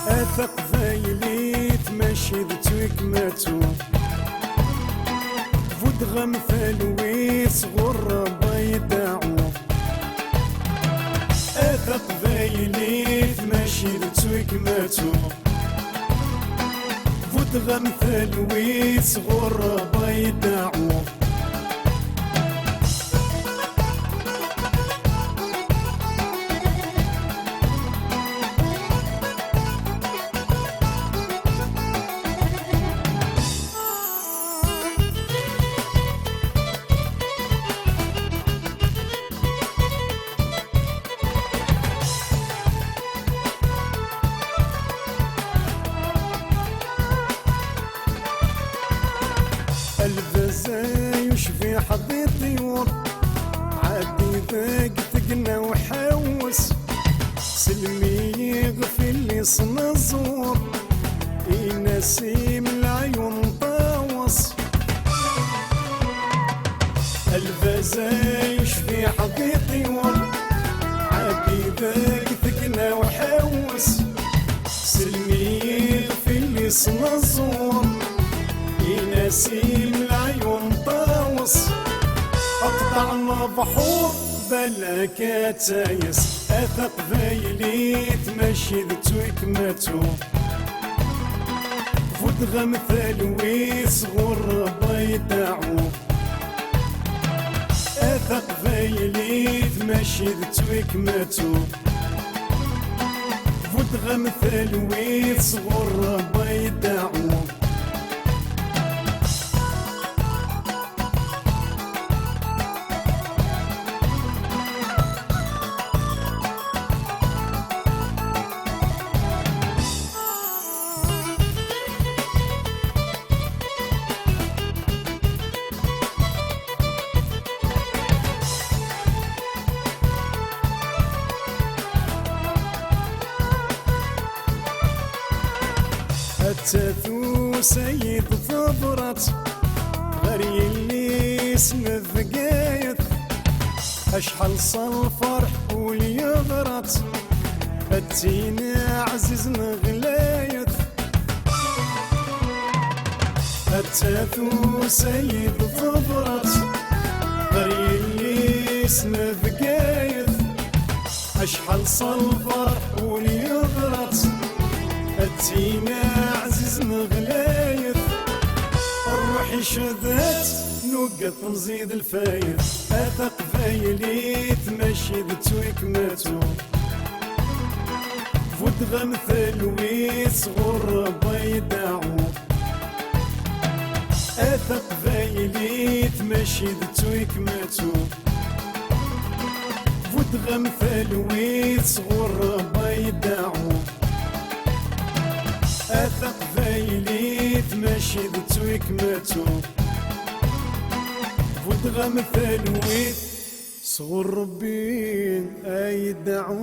اثق فايلي تمشي ذتوك ماتو فود غمثال ويس غربا يدعو. اثق فايلي تمشي ذتوك ماتو فود غمثال ويس غربا يدعو. الفزاي وشفي حظي طيور عادي ذاك تقنا وحوس سلمي يغفي اللي صنا الزور ينسيم العيون طاوس. الفزاي وشفي حظي طيور عادي ذاك تقنا وحوس سلمي يغفي اللي صنا الزور ينسيم العيون طاوس. اقطعنا بحور بلاك تايس اثق فايلي تمشي ذتوك ماتو فود غمثال ويس غربا يدعو. اثق فايلي تمشي ذتوك ماتو فود غمثال ويس غربا يدعو. التاثو سيد ثبرت غري اللي اسم الثقايث اشحال صار فرح وليغرت التينا عزيز غلايث. التاثو سيد ثبرت غري اللي اسم الثقايث اشحال صار فرح وليغرت التينا عزيز مغلايث. الروح شذات نوقف نزيد الفايث اثق فايلي تمشي ذتوك ماتو فود غمثال ويس غربا يدعو. اثق فايلي تمشي ذتوك ماتو فود غمثال ويس غربا يدعو. اثق فايلي تمشي ذتوك ماتو فود غمثال ويس صغر ربي ايدعو.